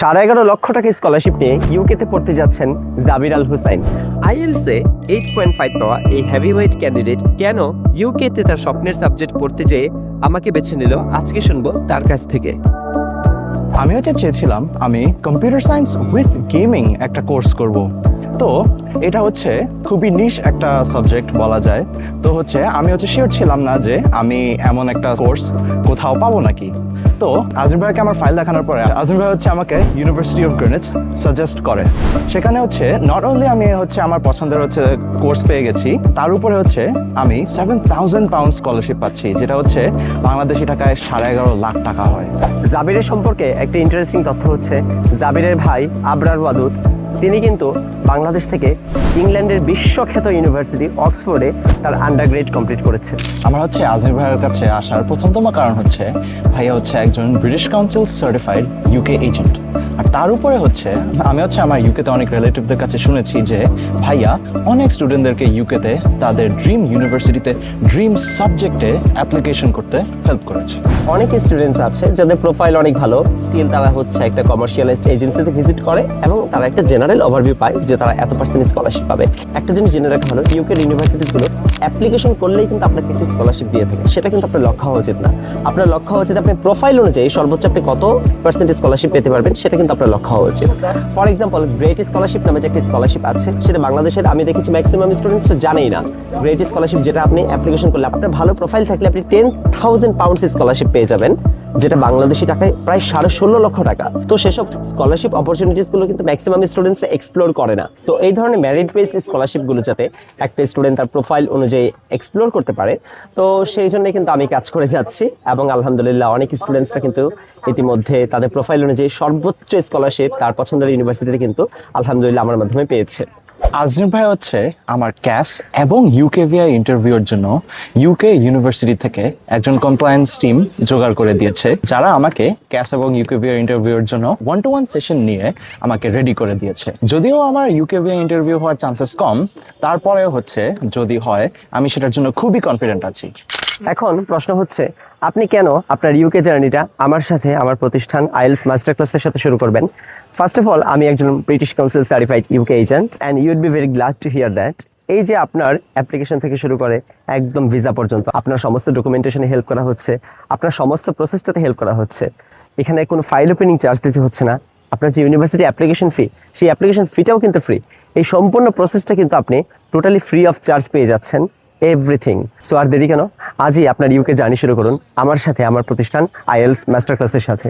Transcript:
11.5 টাকা স্কলারশিপ নিয়ে ইউকেতে পড়তে যাচ্ছেন জাবির আল হুসাইন। আইএলসে 8.5 পাওয়া এই হেভিওয়েট ক্যান্ডিডেট কেন ইউকেতে তার স্বপ্নের সাবজেক্ট পড়তে যেয়ে আমাকে বেছে নিল, আজকে শুনবো তার কাছ থেকে। আমি চেয়েছিলাম আমি কম্পিউটার সায়েন্স উইথ গেমিং একটা কোর্স করব। তো এটা খুবই নিশ একটা সাবজেক্ট বলা যায়। তো আমি শিওর ছিলাম না যে আমি এমন একটা কোর্স কোথাও পাবো নাকি। তো আজিম ভাইকে আমার ফাইল দেখানোর পরে আজিম ভাই আমাকে ইউনিভার্সিটি অফ গ্রিনিচ সাজেস্ট করে। সেখানে নট অনলি আমি আমার পছন্দের কোর্স পেয়ে গেছি, তার উপরে আমি 7,000 পাউন্ড স্কলারশিপ পাচ্ছি, যেটা বাংলাদেশি টাকায় 11.5 লাখ টাকা হয়। জাবিরের সম্পর্কে একটা ইন্টারেস্টিং তথ্য জাবিরের ভাই আবরার ওয়াদুদ, তিনি কিন্তু বাংলাদেশ থেকে ইংল্যান্ডের বিশ্বখ্যাত ইউনিভার্সিটি অক্সফোর্ডে তার আন্ডারগ্রেড কমপ্লিট করেছে। আমার আজিম ভাইয়ের কাছে আসার প্রথমতম কারণ ভাইয়া একজন British council certified UK agent. আর তার উপরে আমি আমার ইউকেতে অনেক রিলেটিভদের কাছে শুনেছি যে ভাইয়া অনেক স্টুডেন্টদেরকে ইউকেতে তাদের ড্রিম ইউনিভার্সিটিতে ড্রিম সাবজেক্টে অ্যাপ্লিকেশন করতে হেল্প করেছে। অনেক স্টুডেন্টস আছে যাদের প্রোফাইল অনেক ভালো, স্টিল তারা একটা কমার্শিয়ালাইজড এজেন্সিতে ভিজিট করে এবং তারা একটা জেনারেল ওভারভিউ পায় যে তারা এত পার্সেন্ট স্কলারশিপ পাবে। একটা জিনিস জেনে রাখা ভালো, ইউকের ইউনিভার্সিটিগুলো অ্যাপ্লিকেশন করলেই কিন্তু আপনাকে একটি স্কলারশিপ দিয়ে থাকে। সেটা কিন্তু আপনার লক্ষ্য হওয়া উচিত না। আপনার লক্ষ্য হওয়া উচিত আপনি প্রোফাইল অনুযায়ী সর্বোচ্চ আপনি কত পার্সেন্ট স্কলারশিপ পেতে পারবেন, সেটা কিন্তু আপনার লক্ষ্য হওয়া উচিত। ফর এক্সাম্পল, গ্রেট স্কলারশিপ নামে যে একটা স্কলারশিপ আছে, সেটা বাংলাদেশের আমি দেখেছি ম্যাক্সিমাম স্টুডেন্টসরা জানেই না। গ্রেট স্কলারশিপ যেটা আপনি অ্যাপ্লিকেশন করলে আপনার ভালো প্রোফাইল থাকলে আপনি 10,000 পাউন্ডস স্কলারশিপ পেয়ে যাবেন, যেটা বাংলাদেশি টাকায় প্রায় 16.5 লক্ষ টাকা। তো সেসব স্কলারশিপ অপরচুনিটিস গুলো কিন্তু ম্যাক্সিমাম স্টুডেন্টসরা এক্সপ্লোর করে না। তো এই ধরনের মেরিট বেস স্কলারশিপ গুলো যাতে একটা স্টুডেন্ট তার প্রোফাইল অনুযায়ী এক্সপ্লোর করতে পারে, তো সেই জন্য কিন্তু আমি কাজ করে যাচ্ছি এবং আলহামদুলিল্লাহ অনেক স্টুডেন্টসরা কিন্তু ইতিমধ্যে তাদের প্রোফাইল অনুযায়ী সর্বোচ্চ স্কলারশিপ তার পছন্দের ইউনিভার্সিটিতে কিন্তু আলহামদুলিল্লাহ আমার মাধ্যমে পেয়েছে। আজিম ভাই আমার ক্যাস এবং ইউকেভিআই ইন্টারভিউর জন্য ইউকে ইউনিভার্সিটি থেকে একজন কমপ্লায়েন্স টিম জোগাড় করে দিয়েছে, যারা আমাকে ক্যাস এবং ইউকেভিআই ইন্টারভিউর জন্য 1-to-1 সেশন নিয়ে আমাকে রেডি করে দিয়েছে। যদিও আমার ইউকেভিআই ইন্টারভিউ হওয়ার চান্সেস কম, তারপরেও যদি হয় আমি সেটার জন্য খুবই কনফিডেন্ট আছি। এখন প্রশ্ন আপনি কেন আপনার ইউকে জার্নিটা আমার সাথে, আমার প্রতিষ্ঠান আইএলস মাস্টার ক্লাসের সাথে শুরু করবেন? ফার্স্ট অফ অল, আমি একজন British council certified UK agent and you would be very glad to hear that. এই যে আপনার অ্যাপ্লিকেশন থেকে শুরু করে একদম ভিসা পর্যন্ত আপনার সমস্ত ডকুমেন্টেশনে হেল্প করা হচ্ছে, আপনার সমস্ত প্রসেসটাতে হেল্প করা হচ্ছে। এখানে কোনো ফাইল ওপেনিং চার্জ দিতে হচ্ছে না। আপনার যে ইউনিভার্সিটি অ্যাপ্লিকেশন ফি, সেই অ্যাপ্লিকেশন ফিটাও কিন্তু ফ্রি। এই সম্পূর্ণ প্রসেসটা কিন্তু আপনি টোটালি ফ্রি অফ চার্জ পেয়ে যাচ্ছেন, এভরিথিং। সো আর দেরি কেন, আজই আপনার ইউকে জার্নি শুরু করুন আমার সাথে, আমার প্রতিষ্ঠান আইএলস মাস্টার ক্লাসের সাথে।